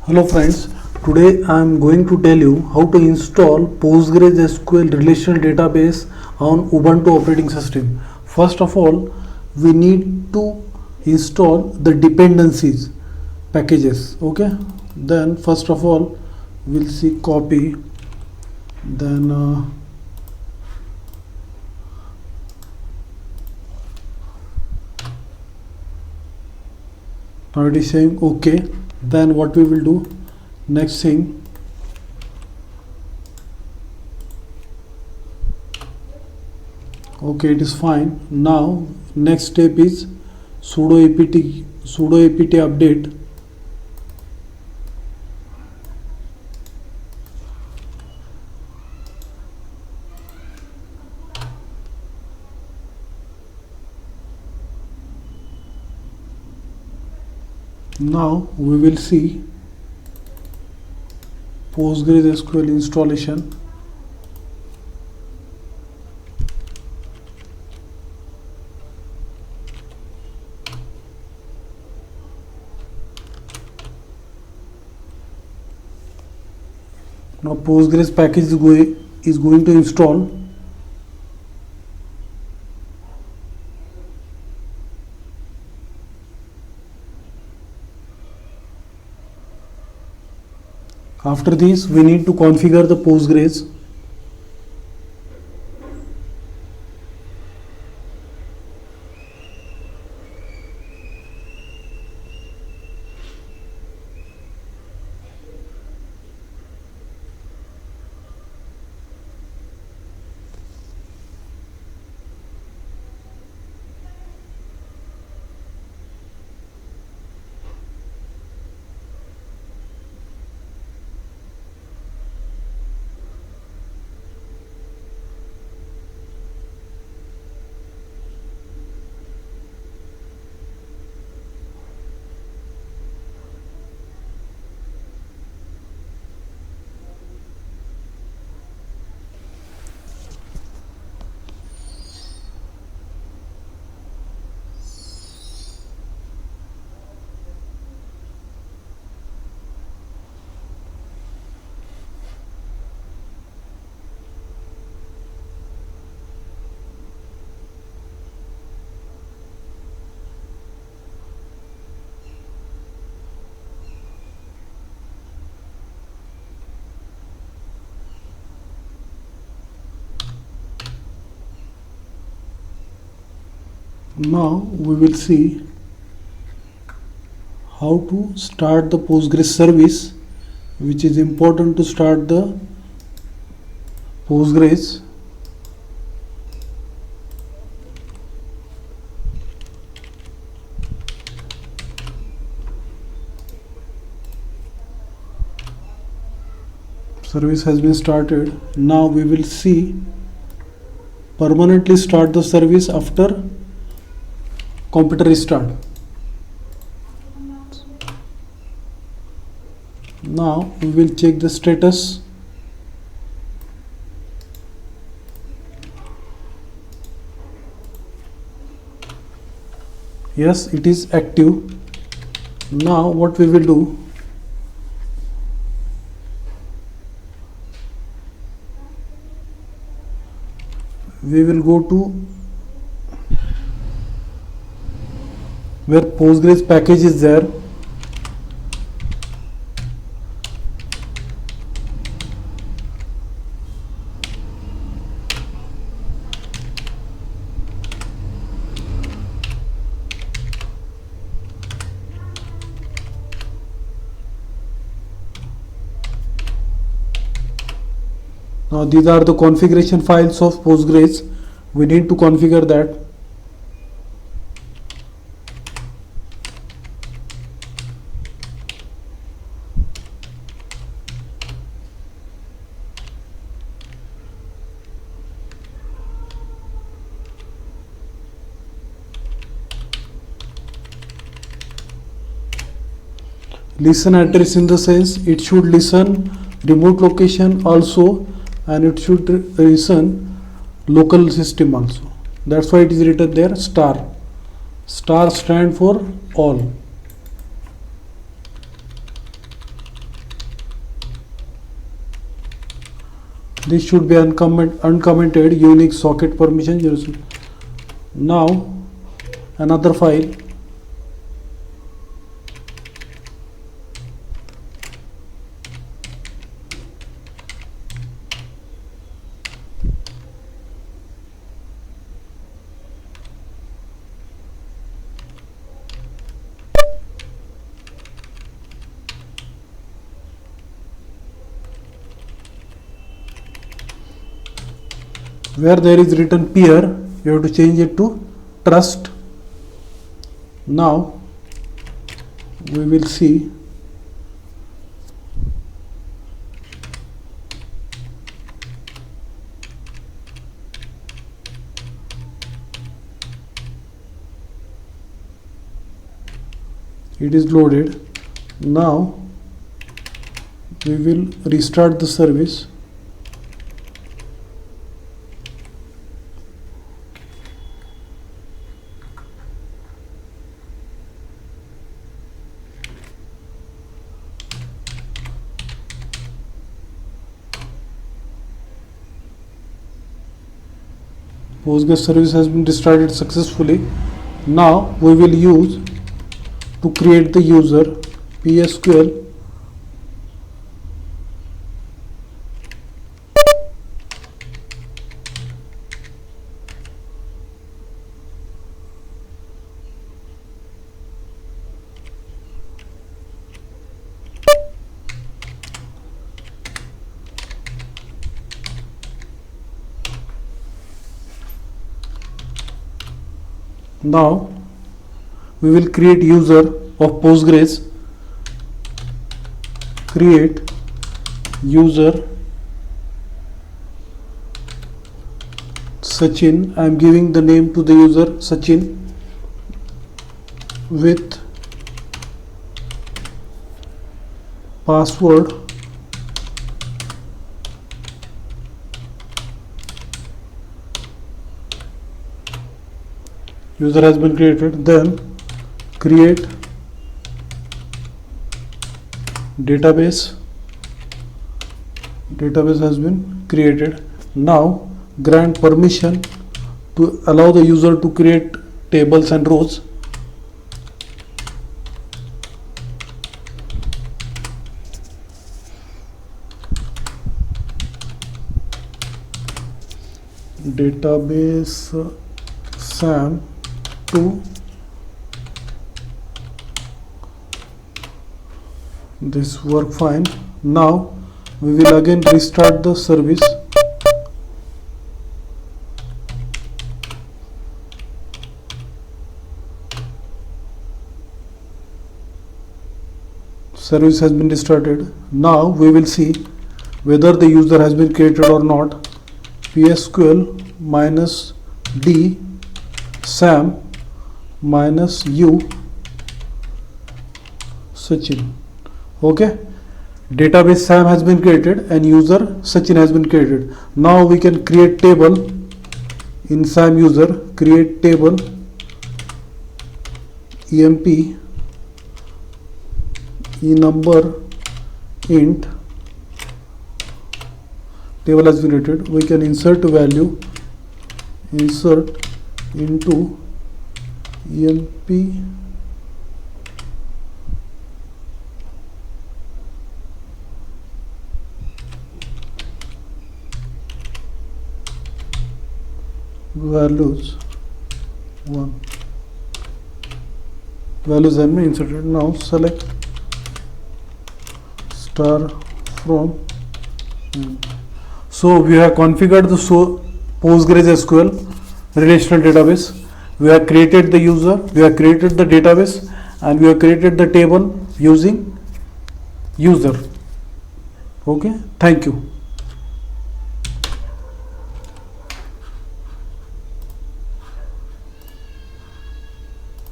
Hello friends, today I am going to tell you how to install PostgreSQL relational database on Ubuntu operating system. First of all, we need to install the dependencies packages. Okay, then first of all we'll see copy, then now it is saying okay. Then what we will do, next thing, okay, it is fine. Now next step is sudo apt update. Now we will see PostgreSQL installation. Now Postgres package is going to install. After this, we need to configure the Postgres. Now we will see how to start the Postgres service, which is important to start the Postgres. Service has been started. Now we will see permanently start the service after computer restart. Now we will check the status. Yes, it is active. Now what we will do, we will go to where Postgres package is there. Now these are the configuration files of Postgres. We need to configure that. Listen address in the sense it should listen remote location also, and it should listen local system also. That's why it is written there star. Star stand for all. This should be uncommented Unix socket permission. Now another file. Where there is written peer, you have to change it to trust. Now we will see it is loaded. Now we will restart the service. Postgres service has been restarted successfully. Now we will use to create the user PSQL Now we will create user of Postgres. Create user Sachin. I am giving the name to the user Sachin with password user has been created. Then create database has been created. Now grant permission to allow the user to create tables and rows. Database SAM to this work fine. Now we will again restart the service. Service has been restarted. Now we will see whether the user has been created or not. PSQL -d SAM -u Sachin. Okay, database SAM has been created and user Sachin has been created. Now we can create table in SAM user. Create table emp number int. Table has been created. We can insert value, insert into emp values 1. Values have been inserted. Now select star from. So we have configured the Postgres SQL relational database. We have created the user, we have created the database, and we have created the table using user. Okay, thank you.